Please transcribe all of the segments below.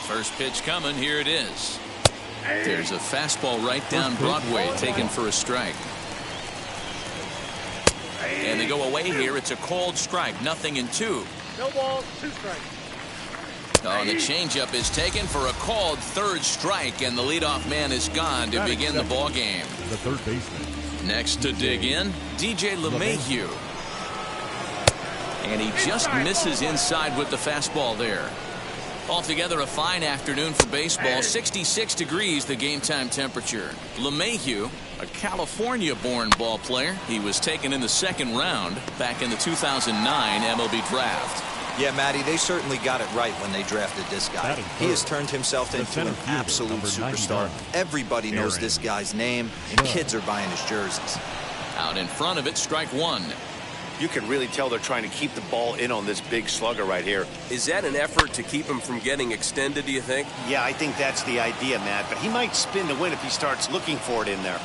First pitch coming. Here it is. There's a fastball right down Broadway, taken for a strike. And they go away here. It's a called strike. 0-2. No balls, 2 strikes. Oh, the changeup is taken for a called third strike, and the leadoff man is gone to begin the ball game. The third baseman. Next to dig in, DJ LeMahieu. And he just misses inside with the fastball there. Altogether, a fine afternoon for baseball. 66 degrees, the game time temperature. LeMahieu, a California-born ball player. He was taken in the second round back in the 2009 MLB draft. Yeah, Matty, they certainly got it right when they drafted this guy. He has turned himself into an absolute superstar. Everybody knows this guy's name, and kids are buying his jerseys. Out in front of it, strike one. You can really tell they're trying to keep the ball in on this big slugger right here. Is that an effort to keep him from getting extended, do you think? Yeah, I think that's the idea, Matt. But he might spin to win if he starts looking for it in there.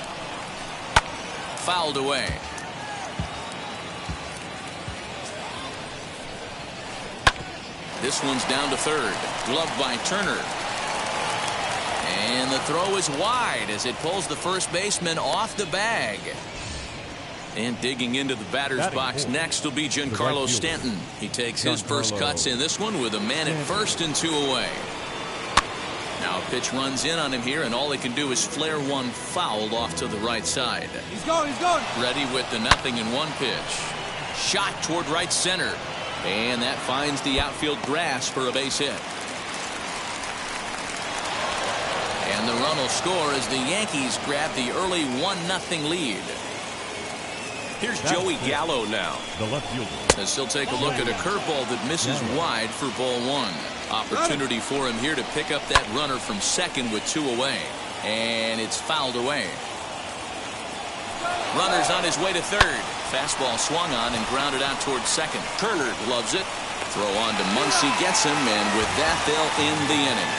Fouled away. This one's down to third. Gloved by Turner. And the throw is wide as it pulls the first baseman off the bag. And digging into the batter's box next will be Giancarlo Stanton. He takes his first cuts in this one with a man at first and 2 away. Now a pitch runs in on him here, and all he can do is flare one fouled off to the right side. He's going, he's going. Ready with the 0-1 pitch. Shot toward right center. And that finds the outfield grass for a base hit. And the run will score as the Yankees grab the early 1-0 lead. Here's Joey Gallo now. The left fielder. As he'll take a look at a curveball that misses wide for ball one. Opportunity for him here to pick up that runner from second with 2 away. And it's fouled away. Runner's on his way to third. Fastball swung on and grounded out towards second. Turner loves it. Throw on to Muncy, gets him, and with that they'll end the inning.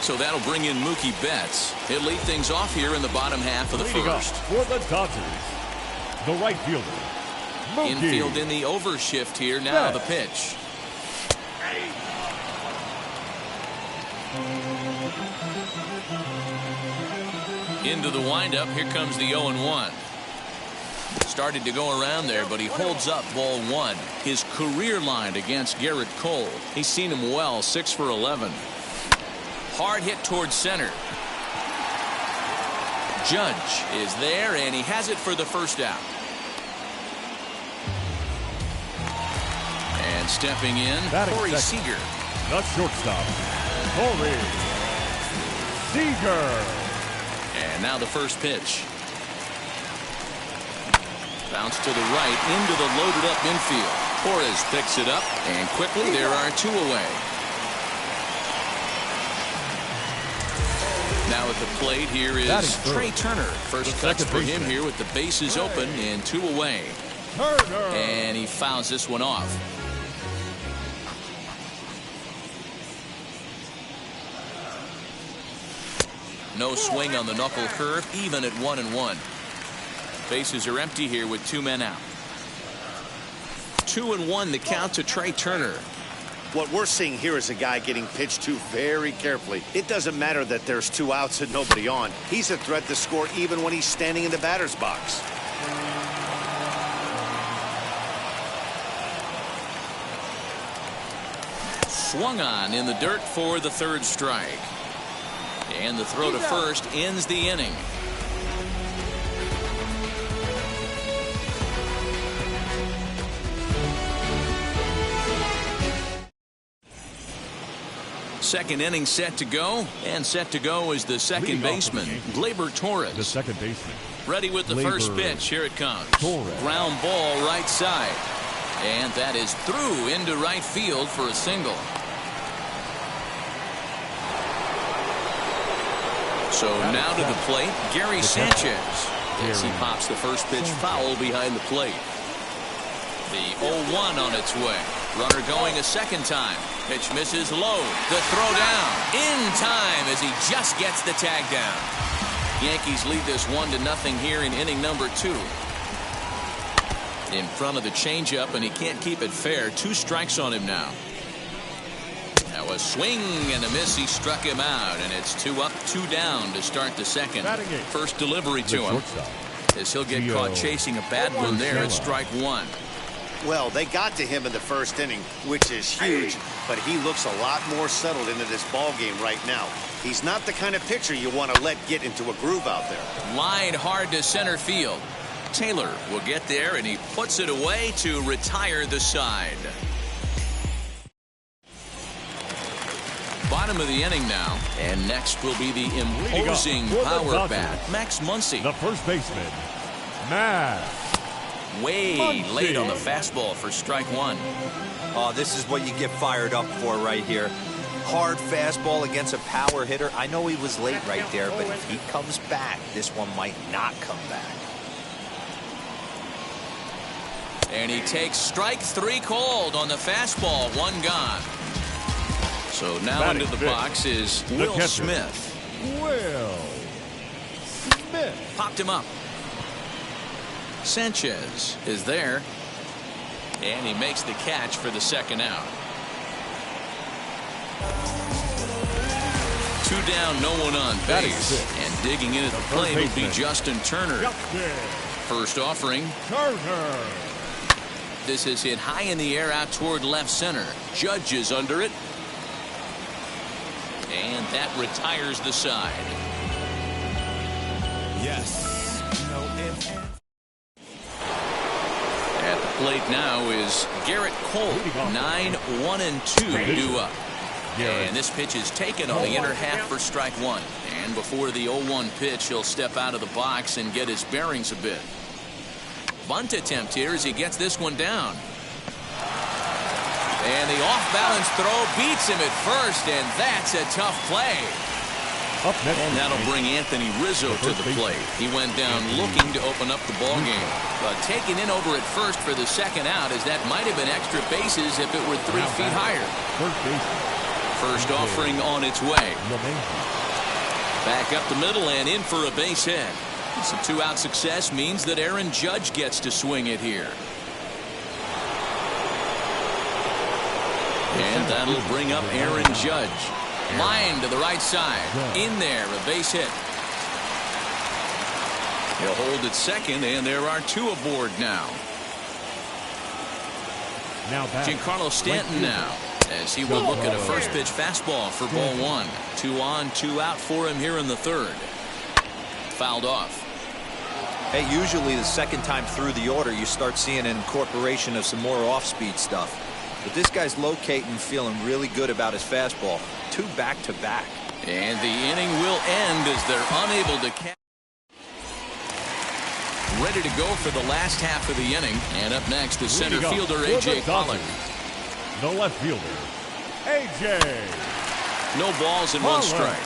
So that'll bring in Mookie Betts. He'll lead things off here in the bottom half of the first. For the Dodgers, the right fielder, Mookie. Infield in the overshift here. Now the pitch. Into the windup. Here comes the 0-1. Started to go around there, but he holds up ball one. His career line against Garrett Cole. He's seen him well, 6 for 11. Hard hit towards center. Judge is there, and he has it for the first out. And stepping in, Corey Seager. The shortstop, Corey Seager. And now the first pitch. Bounce to the right into the loaded up infield. Torres picks it up, and quickly there are 2 away. Now at the plate here is Trey Turner. First cuts for him here with the bases open and 2 away. Turner. And he fouls this one off. No swing on the knuckle curve, even at 1-1. Bases are empty here with 2 men out. 2-1 the count to Trey Turner. What we're seeing here is a guy getting pitched to very carefully. It doesn't matter that there's 2 outs and nobody on. He's a threat to score even when he's standing in the batter's box. Swung on in the dirt for the third strike. And the throw to first ends the inning. Second inning set to go, and set to go is the second baseman, Gleyber Torres. The second baseman. Ready with the first pitch. Here it comes. Torres. Ground ball right side. And that is through into right field for a single. So now to the plate, Gary Sanchez. As he pops the first pitch foul behind the plate. The 0-1 on its way. Runner going a second time. Pitch misses low. The throw down in time as he just gets the tag down. Yankees lead this 1-0 here in inning number 2. In front of the changeup, and he can't keep it fair. 2 strikes on him now. Now a swing and a miss. He struck him out, and it's 2 up, 2 down to start the second. First delivery to him, as he'll get caught chasing a bad one there at strike 1. Well, they got to him in the first inning, which is huge, but he looks a lot more settled into this ball game right now. He's not the kind of pitcher you want to let get into a groove out there. Line hard to center field. Taylor will get there, and he puts it away to retire the side. Bottom of the inning now, and next will be the imposing power bat, Max Muncy. The first baseman, Max Way late on the fastball for strike 1. Oh, this is what you get fired up for right here. Hard fastball against a power hitter. I know he was late right there, but if he comes back, this one might not come back. And he takes strike 3 called on the fastball. 1 gone. So now into the box is Will Smith. Will Smith. Popped him up. Sanchez is there. And he makes the catch for the second out. 2 down, no one on base. And digging in at the plate will be Justin Turner. First offering. Turner. This is hit high in the air out toward left center. Judge is under it. And that retires the side. Yes. No ifs. At the plate now is Garrett Cole. 9-1-2 due up. And this pitch is taken on the inner half for strike 1. And before the 0-1 pitch, he'll step out of the box and get his bearings a bit. Bunt attempt here as he gets this one down. And the off-balance throw beats him at first, and that's a tough play. And that'll bring Anthony Rizzo to the plate. He went down looking to open up the ballgame. But taken in over at first for the second out, as that might have been extra bases if it were 3 feet higher. First offering on its way. Back up the middle and in for a base hit. Some 2-out success means that Aaron Judge gets to swing it here. And that'll bring up Aaron Judge. Line to the right side. In there, a base hit. He'll hold at second, and there are 2 aboard now. Giancarlo Stanton now, as he will look at a first pitch fastball for ball 1. 2 on, 2 out for him here in the third. Fouled off. Hey, usually the second time through the order, you start seeing an incorporation of some more off-speed stuff. But this guy's locating, feeling really good about his fastball. 2 back-to-back. And the inning will end as they're unable to catch. Ready to go for the last half of the inning. And up next is center fielder A.J. Pollock. The left fielder, A.J. No balls and 1 strike.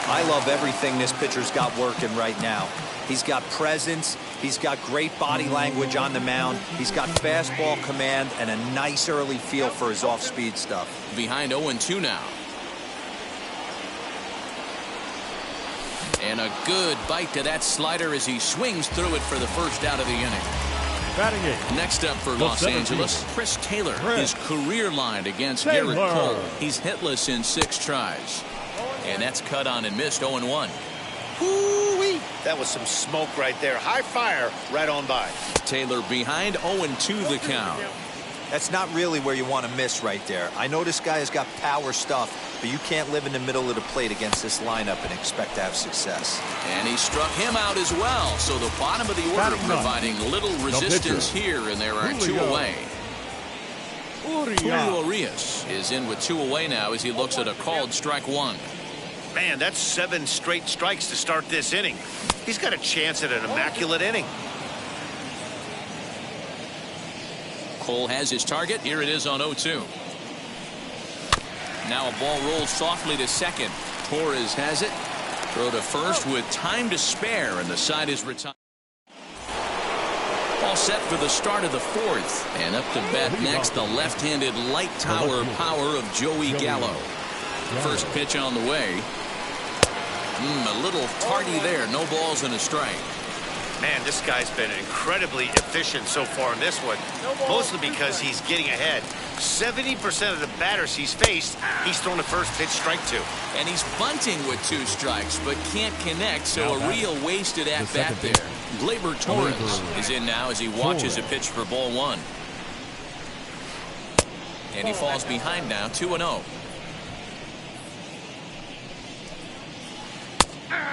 I love everything this pitcher's got working right now. He's got presence. He's got great body language on the mound. He's got fastball command and a nice early feel for his off-speed stuff. Behind 0-2 now. And a good bite to that slider as he swings through it for the first out of the inning. Next up for Los Angeles, Chris Taylor. His career line against Garrett Cole. He's hitless in 6 tries. And that's cut on and missed. 0-1. Woo-wee. That was some smoke right there. High fire right on by. Taylor behind 0-2 the count. That's not really where you want to miss right there. I know this guy has got power stuff, but you can't live in the middle of the plate against this lineup and expect to have success. And he struck him out as well. So the bottom of the order providing little resistance here, and there are 2 away. Julio Urias is in with 2 away now as he looks at a called strike 1. Man, that's 7 straight strikes to start this inning. He's got a chance at an immaculate inning. Cole has his target. Here it is on 0-2. Now a ball rolls softly to second. Torres has it. Throw to first with time to spare, and the side is retired. All set for the start of the 4th. And up to bat next, the left-handed light tower power of Joey Gallo. First pitch on the way. A little tardy there. No balls and a strike. Man, this guy's been incredibly efficient so far in this one, mostly because he's getting ahead. 70% of the batters he's faced, he's thrown the first pitch strike to. And he's bunting with 2 strikes, but can't connect, so a real wasted at-bat there. Gleyber Torres is in now as he watches a pitch for ball 1. And he falls behind now, 2-0.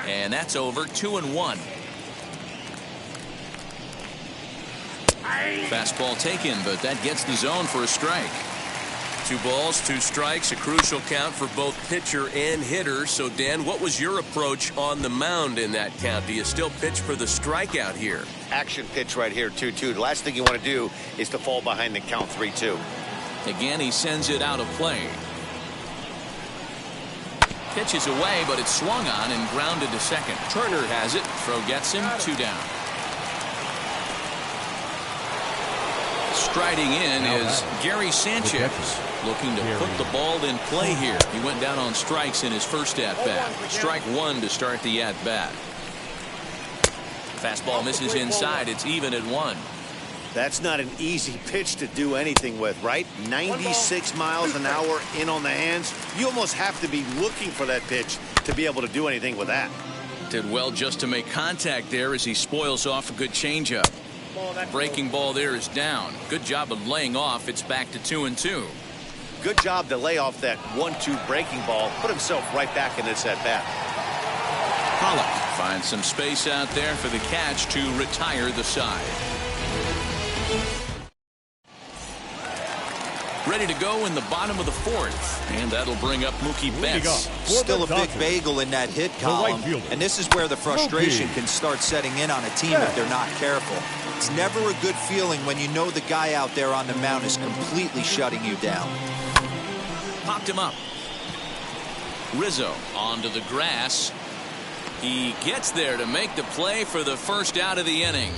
And that's over, 2-1. Fastball taken, but that gets the zone for a strike. 2 balls, 2 strikes, a crucial count for both pitcher and hitter. So, Dan, what was your approach on the mound in that count? Do you still pitch for the strikeout here? Action pitch right here, 2-2. The last thing you want to do is to fall behind the count 3-2. Again, he sends it out of play. Pitch is away, but it's swung on and grounded to second. Turner has it. Throw gets him, 2 down. Striding in is Gary Sanchez, looking to put the ball in play here. He went down on strikes in his first at-bat. Strike 1 to start the at-bat. Fastball misses inside. It's even at 1. That's not an easy pitch to do anything with, right? 96 miles an hour in on the hands. You almost have to be looking for that pitch to be able to do anything with that. Did well just to make contact there as he spoils off a good changeup. Breaking ball there is down. Good job of laying off. It's back to 2-2. Good job to lay off that 1-2 breaking ball. Put himself right back in this at-bat. Pollock finds some space out there for the catch to retire the side. Ready to go in the bottom of the 4th. And that'll bring up Mookie Betts. Still a big bagel in that hit column. And this is where the frustration can start setting in on a team if they're not careful. It's never a good feeling when you know the guy out there on the mound is completely shutting you down. Popped him up. Rizzo onto the grass. He gets there to make the play for the first out of the inning.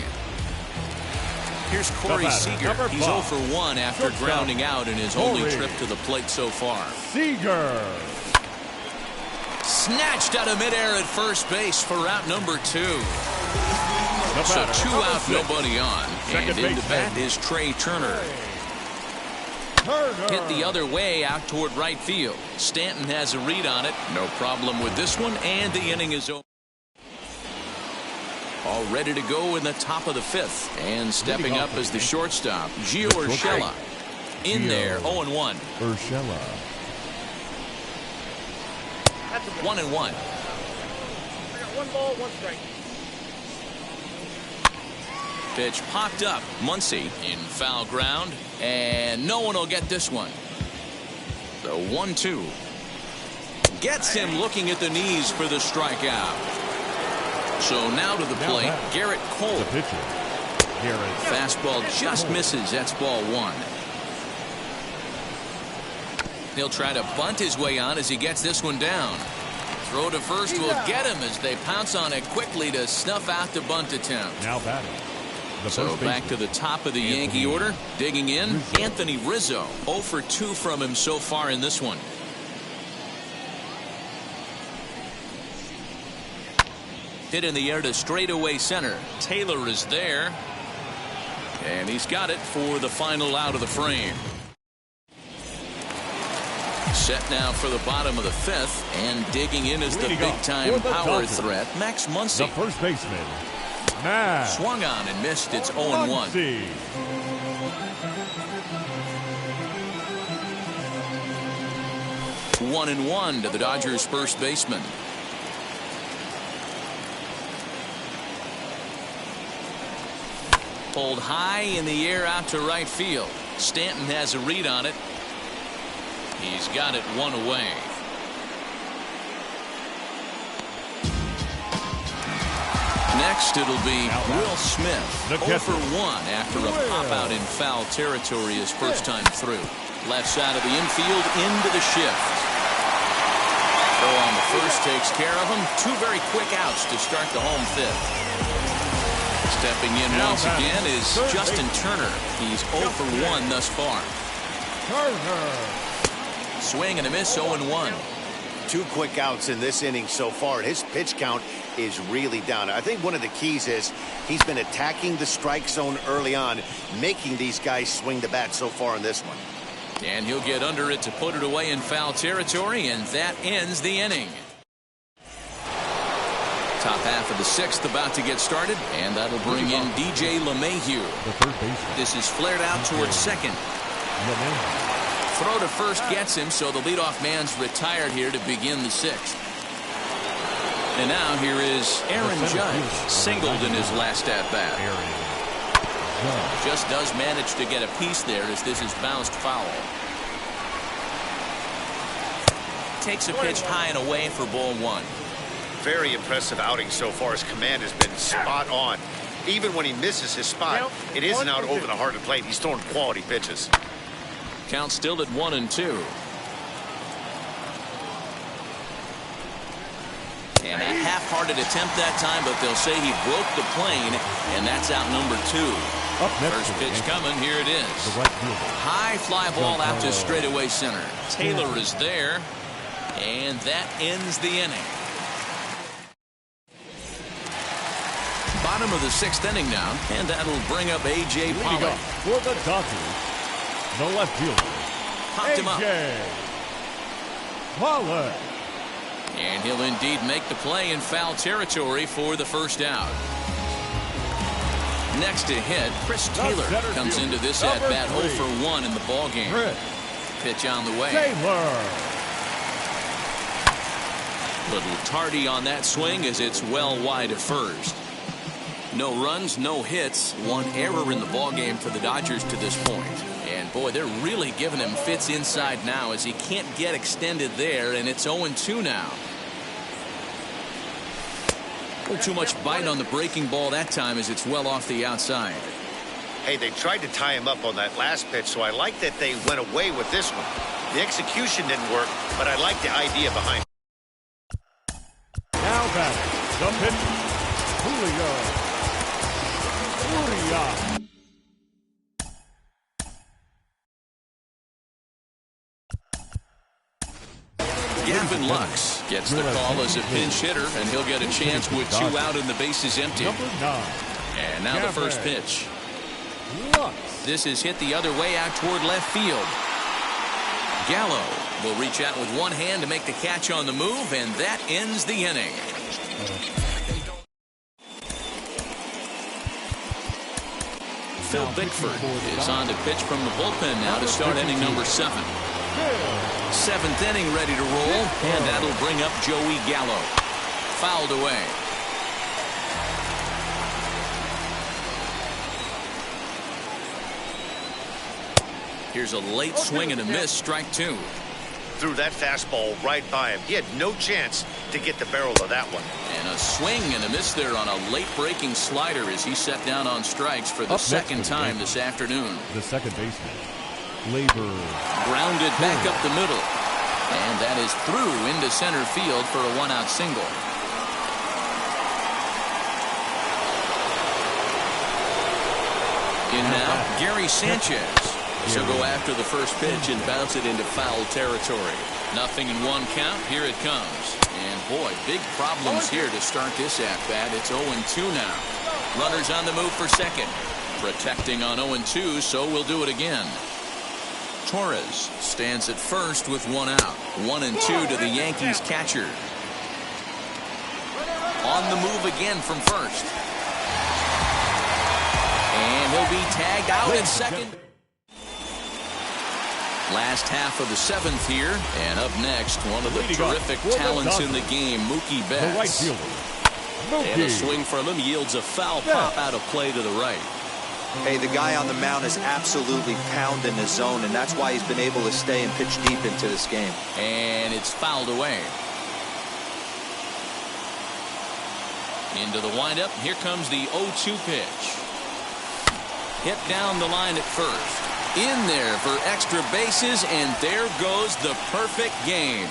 Here's Corey Seager. He's 0 for 1 after grounding out in his only trip to the plate so far. Seager. Snatched out of midair at first base for out number 2. So 2 out, nobody on. And in the bat is Trey Turner. Hit the other way out toward right field. Stanton has a read on it. No problem with this one, and the inning is over. All ready to go in the top of the 5th. And stepping up as the shortstop, Gio Urshela. In there, 0-1. Urshela. 1-1. 1 ball, 1 strike. Pitch popped up. Muncy in foul ground. And no one will get this one. The 1-2. Gets him looking at the knees for the strikeout. So now to the plate, Garrett Cole. The pitcher, Garrett. Fastball just misses. That's ball 1. He'll try to bunt his way on as he gets this one down. Throw to first will get him as they pounce on it quickly to snuff out the bunt attempt. Now batting. So back to the top of the Yankee order. Digging in, Anthony Rizzo. 0 for 2 from him so far in this one. Hit in the air to straightaway center. Taylor is there. And he's got it for the final out of the frame. Set now for the bottom of the 5th. And digging in is the big-time power threat, Max Muncy. The first baseman, Max. Swung on and missed. It's 0-1. 1-1 to the Dodgers' first baseman. Pulled high in the air out to right field. Stanton has a read on it. He's got it 1 away. Next, it'll be Will Smith. 0 for 1 after a pop-out in foul territory his first time through. Left side of the infield into the shift. Throw on the first takes care of him. 2 very quick outs to start the home 5th. Stepping in once again is Justin Turner. He's 0 for 1 thus far. Turner. Swing and a miss, 0-1. 2 quick outs in this inning so far. His pitch count is really down. I think one of the keys is he's been attacking the strike zone early on, making these guys swing the bat so far in this one. And he'll get under it to put it away in foul territory, and that ends the inning. Top half of the 6th about to get started, and that'll bring in DJ LeMahieu. The third baseman. This is flared out towards second. Throw to first gets him, so the leadoff man's retired here to begin the 6th. And now here is Aaron Judge, singled in his last at-bat. Just does manage to get a piece there as this is bounced foul. Takes a pitch high and away for ball 1. Very impressive outing so far. His command has been spot on. Even when he misses his spot, it isn't out over the heart of the plate. He's throwing quality pitches. Count still at 1-2. And a half-hearted attempt that time, but they'll say he broke the plane, and that's out number 2. Up next, first pitch coming. Here it is. The right fielder. High fly ball out to straightaway center. Taylor is there, and that ends the inning. Bottom of the 6th inning now, and that'll bring up A.J. Pollock. For the Dodgers, the left fielder, Popped him up. A.J. Pollock. And he'll indeed make the play in foul territory for the first out. Next to hit, Chris Taylor comes into this at-bat 0 for 1 in the ballgame. Pitch on the way. Taylor. Little tardy on that swing as it's well wide of first. No runs, no hits, 1 error in the ballgame for the Dodgers to this point. And boy, they're really giving him fits inside now as he can't get extended there, and it's 0-2 now. A little too much bite on the breaking ball that time as it's well off the outside. Hey, they tried to tie him up on that last pitch, so I like that they went away with this one. The execution didn't work, but I like the idea behind it. Now batting, the pitcher, Julio Urias. Gavin Lux gets the call as a pinch hitter, and he'll get a chance with 2 out and the bases empty. Number 9. And now the first pitch. Lux. This is hit the other way out toward left field. Gallo will reach out with one hand to make the catch on the move, and that ends the inning. Phil Bickford is on to pitch from the bullpen now to start inning number 7. 7th inning ready to roll, and that'll bring up Joey Gallo. Fouled away. Here's a late swing and a miss, strike 2. Threw that fastball right by him. He had no chance to get the barrel of that one. And a swing and a miss there on a late breaking slider as he set down on strikes for the second time this afternoon. The second baseman, Labor. Grounded back up the middle. And that is through into center field for a 1-out single. In now, Gary Sanchez. So go after the first pitch and bounce it into foul territory. 0-1 count. Here it comes. And boy, big problems here to start this at-bat. It's 0-2 now. Runners on the move for second. Protecting on 0-2, so we'll do it again. Torres stands at first with 1 out. 1-2 to the Yankees catcher. On the move again from first. And he'll be tagged out at second. Last half of the 7th here, and up next, one of the terrific talents in the game, Mookie Betts. The right fielder, and a swing from him yields a foul pop out of play to the right. Hey, the guy on the mound is absolutely pounding his zone, and that's why he's been able to stay and pitch deep into this game. And it's fouled away. Into the windup. Here comes the 0-2 pitch. Hit down the line at first. In there for extra bases, and there goes the perfect game.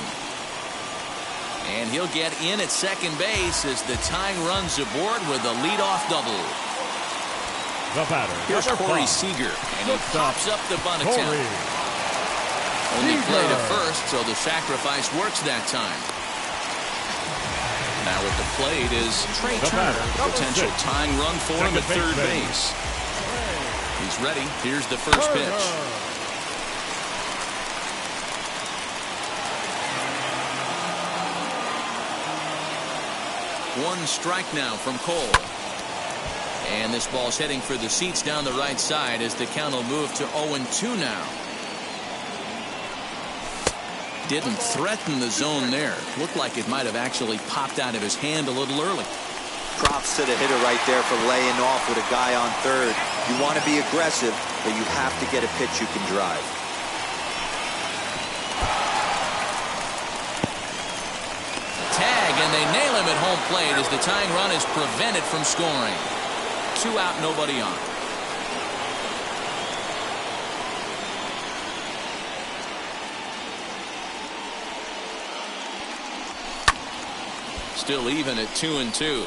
And he'll get in at second base as the tying runs aboard with a leadoff double. The batter. Here's Corey Seager, and he pops up the bunt attempt. Only play to first, so the sacrifice works that time. Now at the plate is Trey Turner. Potential tying run for him at third base. He's ready. Here's the first pitch. One strike now from Cole. And this ball's heading for the seats down the right side as the count will move to 0-2 now. Didn't threaten the zone there. Looked like it might have actually popped out of his hand a little early. Props to the hitter right there for laying off with a guy on third. You want to be aggressive, but you have to get a pitch you can drive. Tag, and they nail him at home plate as the tying run is prevented from scoring. 2 out, nobody on. Still even at 2-2.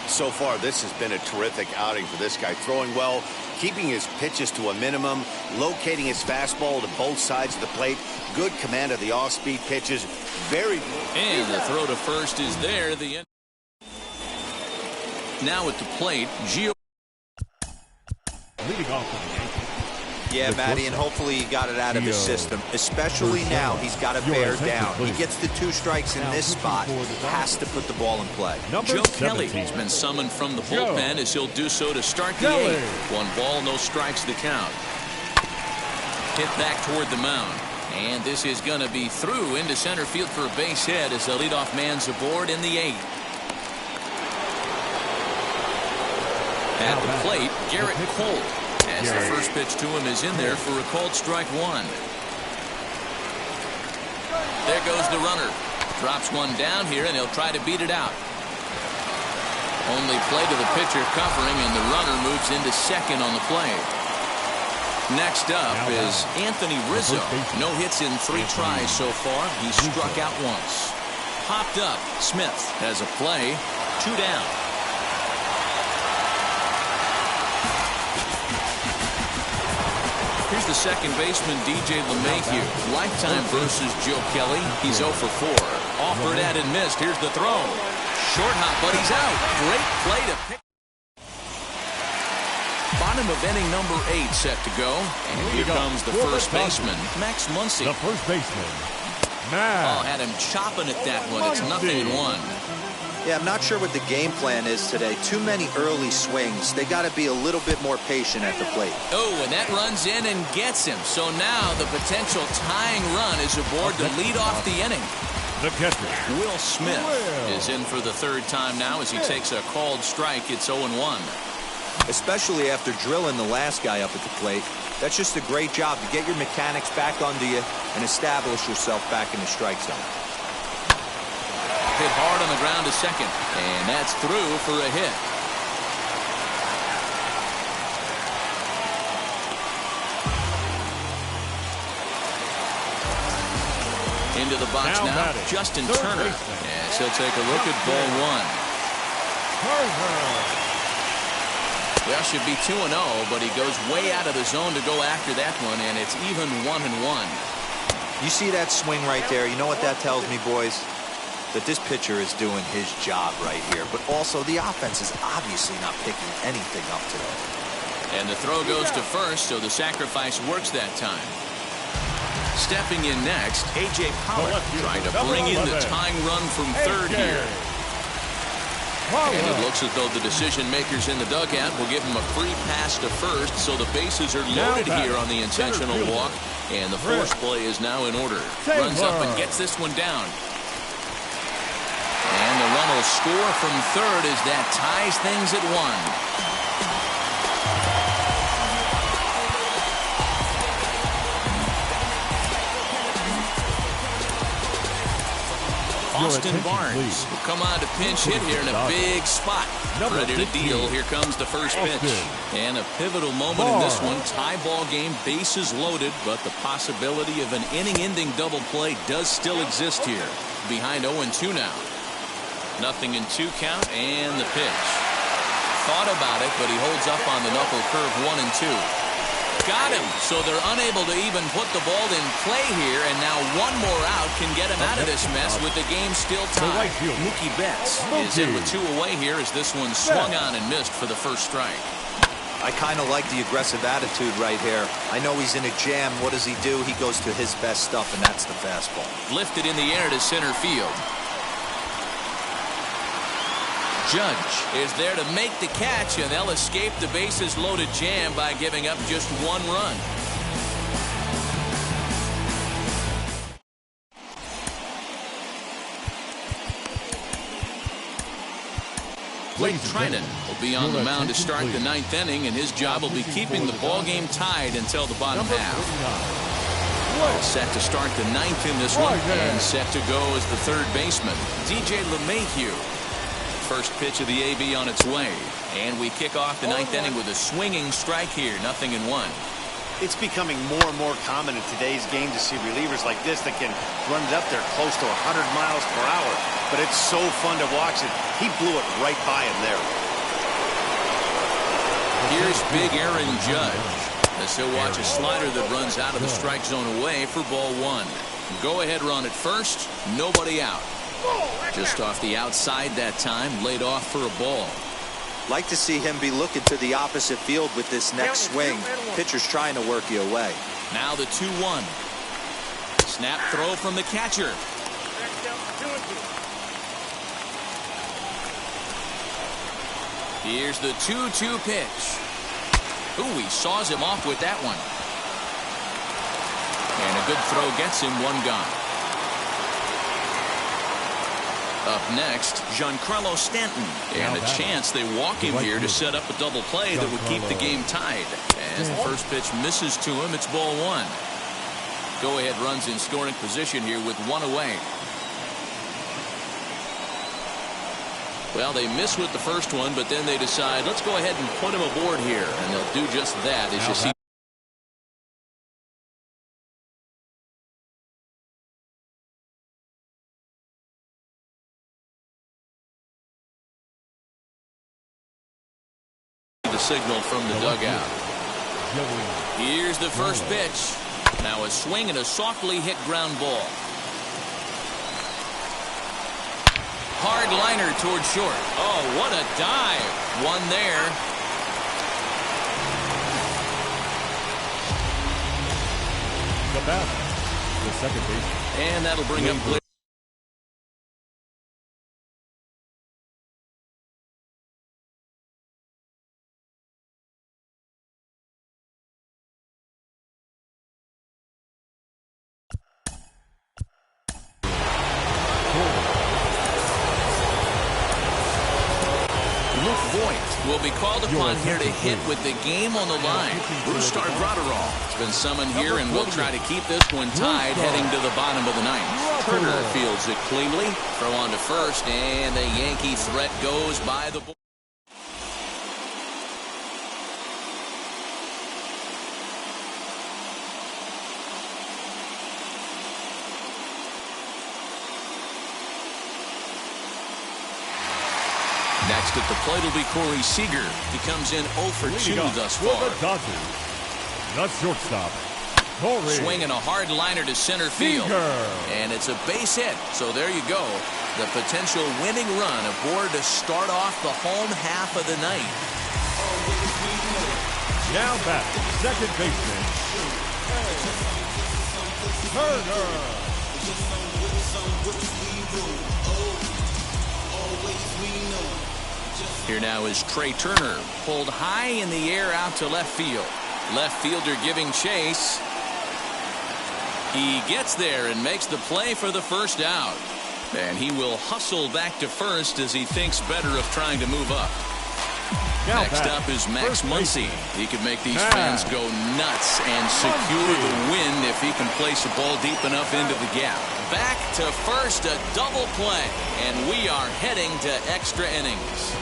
So far, this has been a terrific outing for this guy. Throwing well, keeping his pitches to a minimum, locating his fastball to both sides of the plate. Good command of the off-speed pitches. Very. And the throw to first is there. The end. Now at the plate, Gio. Leading off for the Yankees. Yeah, Matty, and hopefully he got it out of his system. Especially now, he's got to bear down. He gets the 2 strikes in this spot. Has to put the ball in play. Joe Kelly has been summoned from the bullpen as he'll do so to start the 8th. 1 ball, no strikes the count. Hit back toward the mound. And this is going to be through into center field for a base hit as the leadoff man's aboard in the 8th. At the plate, Garrett Cole. As the first pitch to him is in there for a called strike 1. There goes the runner. Drops one down here, and he'll try to beat it out. Only play to the pitcher covering, and the runner moves into second on the play. Next up is Anthony Rizzo. No hits in 3 tries so far. He struck out once. Popped up. Smith has a play. 2 down. Here's the second baseman, DJ LeMahieu. Lifetime versus Joe Kelly. He's 0 for 4. Offered at and missed. Here's the throw. Short hop, but he's out. Great play to pick. Bottom of inning number 8 set to go. And here comes the first baseman, Max Muncy. The first baseman, Max. Oh, had him chopping at that one. It's 0-1. Yeah, I'm not sure what the game plan is today. Too many early swings. They got to be a little bit more patient at the plate. Oh, and that runs in and gets him. So now the potential tying run is aboard to lead off the inning. The catcher, Will Smith, is in for the 3rd time now as he takes a called strike. It's 0-1. Especially after drilling the last guy up at the plate. That's just a great job to get your mechanics back under you and establish yourself back in the strike zone. Hit hard on the ground to second, and that's through for a hit. Into the box now Justin Turner. Yes, he'll take a look at ball 1. Well, should be 2-0, but he goes way out of the zone to go after that one, and it's even 1-1. You see that swing right there? You know what that tells me, boys? That this pitcher is doing his job right here, but also the offense is obviously not picking anything up today. And the throw goes to first, so the sacrifice works that time. Stepping in next, A.J. Pollock trying to bring in the tying run from third here. And it looks as though the decision makers in the dugout will give him a free pass to first, so the bases are loaded here on the intentional walk, and the force play is now in order. Runs up and gets this one down. And the run will score from third as that ties things at 1. Austin Barnes will come on to pinch hit here in a big spot. Ready to deal. Here comes the first pitch. And a pivotal moment in this one. Tie ball game, bases loaded, but the possibility of an inning-ending double play does still exist here. Behind 0-2 now. 0-2 count, and the pitch. Thought about it, but he holds up on the knuckle curve 1-2. got him. So they're unable to even put the ball in play here, and now one more out can get him out of this mess with the game still tied. Mookie Betts is in with 2 away here as this one swung on and missed for the first strike. I kind of like the aggressive attitude right here. I know he's in a jam. What does he do? He goes to his best stuff, and that's the fastball. Lifted in the air to center field. Judge is there to make the catch, and they'll escape the bases loaded jam by giving up just 1 run. Blake Trinan will be on the mound to start the 9th inning, and his job will be keeping the ball game tied until the bottom half. All set to start the 9th in this one, and set to go as the third baseman, DJ LeMahieu. First pitch of the AB on its way, and we kick off the 9th inning with a swinging strike here, 0-1. It's becoming more and more common in today's game to see relievers like this that can run it up there close to 100 miles per hour. But it's so fun to watch it. He blew it right by him there. Here's big Aaron Judge as he'll watch a slider that runs out of the strike zone away for ball 1. Go ahead run at first, nobody out. Just off the outside that time, laid off for a ball. Like to see him be looking to the opposite field with this next swing. Pitcher's trying to work you away. Now the 2-1. Snap throw from the catcher. Here's the 2-2 pitch. Ooh, he saws him off with that one. And a good throw gets him 1 gone. Up next, Giancarlo Stanton. And a chance they walk him here to set up a double play that would keep the game tied. As the first pitch misses to him, it's ball 1. Go-ahead runs in scoring position here with 1 away. Well, they miss with the first one, but then they decide, let's go ahead and put him aboard here. And they'll do just that as you see. Signal from the dugout. Here's the first pitch. Now a swing and a softly hit ground ball. Hard liner toward short. Oh, what a dive. 1 there. The batter, the second baseman. And that'll bring up Blake. Will be called upon here to hit with the game on the line. Brusdar Graterol has been summoned here and will try to keep this one tied heading to the bottom of the 9th. Turner fields it cleanly. Throw on to first, and the Yankee threat goes by the board. Next at the plate will be Corey Seager. He comes in 0 for 2 thus far. The shortstop, Corey. Swinging a hard liner to center field. Seager. And it's a base hit. So there you go. The potential winning run aboard to start off the home half of the night. Now back, second baseman, Turner. Here now is Trey Turner, pulled high in the air out to left field. Left fielder giving chase. He gets there and makes the play for the first out. And he will hustle back to first as he thinks better of trying to move up. Next up is Max Muncy. He could make these fans go nuts and secure the win if he can place a ball deep enough into the gap. Back to first, a double play, and we are heading to extra innings.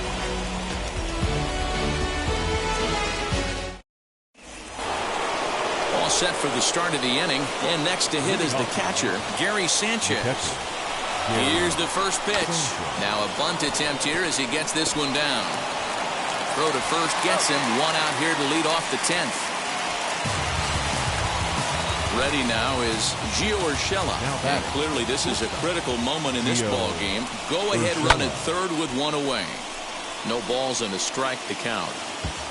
All set for the start of the inning, and next to hit is the catcher, Gary Sanchez. Here's the first pitch. Now a bunt attempt here as he gets this one down. Throw to first gets him. 1 out here to lead off the 10th. Ready now is Gio Urshela. And clearly this is a critical moment in this ball game. Go ahead run at third with one away. No balls and a strike to count.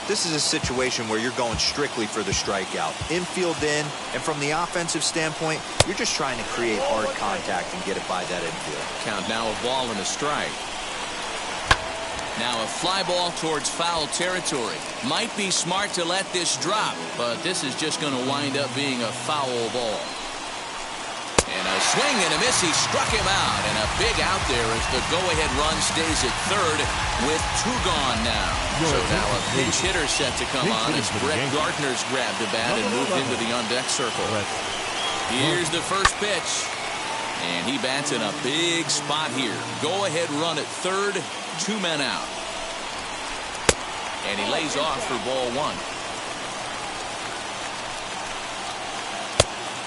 This is a situation where you're going strictly for the strikeout. Infield in, and from the offensive standpoint, you're just trying to create hard contact and get it by that infield. Count now a ball and a strike. Now a fly ball towards foul territory. Might be smart to let this drop, but this is just going to wind up being a foul ball. And a swing and a miss. He struck him out, and a big out there as the go-ahead run stays at third with two gone now. So now a pinch hitter set to come on as Brett Gardner's grabbed the bat and moved into the on-deck circle. Here's the first pitch, and he bats in a big spot here. Go-ahead run at third, 2 men out. And he lays off for ball one.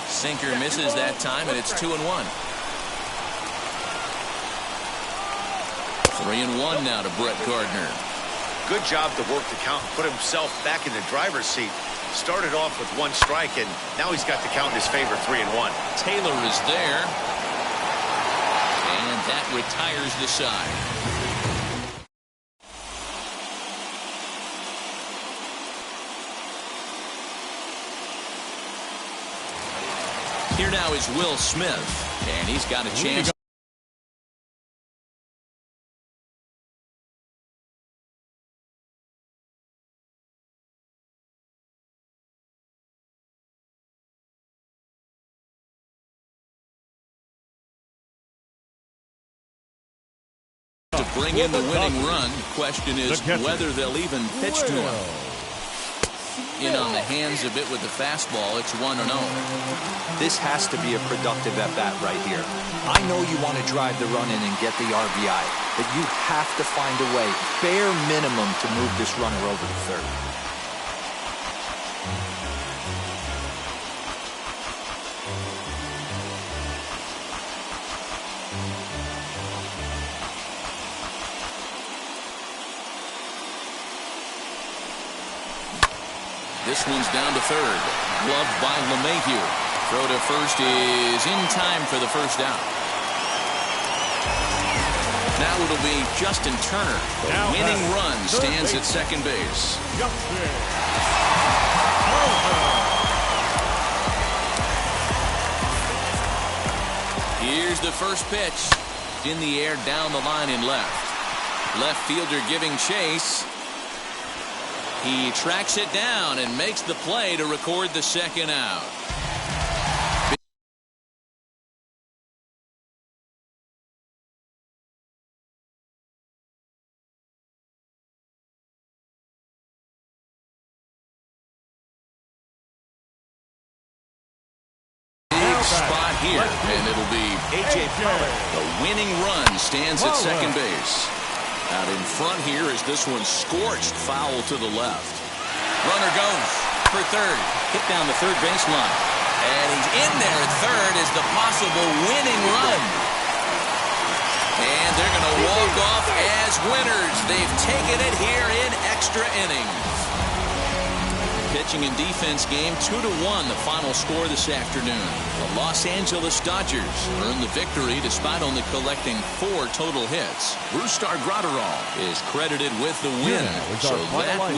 Sinker misses that time, and it's 2-1. 3-1 now to Brett Gardner. Good job to work the count and put himself back in the driver's seat. Started off with one strike, and now he's got the count in his favor, 3-1. Taylor is there, and that retires the side. Here now is Will Smith, and he's got a chance to bring in the winning run. Question is whether they'll even pitch to him. In on the hands a bit with the fastball. It's 1-0. This has to be a productive at-bat right here. I know you want to drive the run in and get the RBI, but you have to find a way, bare minimum, to move this runner over to third. This one's down to third. Gloved by LeMahieu. Throw to first is in time for the first out. Now it'll be Justin Turner. The winning run stands at second base. Here's the first pitch. In the air, down the line in left. Left fielder giving chase. He tracks it down and makes the play to record the second out. Big spot here, and it'll be A.J. Pollock. The winning run stands at second base. Out in front here is this one scorched foul to the left. Runner goes for third. Hit down the third baseline. And he's in there at third as the possible winning run. And they're going to walk off as winners. They've taken it here in extra innings. Pitching and defense game 2-1, the final score this afternoon. The Los Angeles Dodgers earned the victory despite only collecting 4 total hits. Brusdar Graterol is credited with the win. So that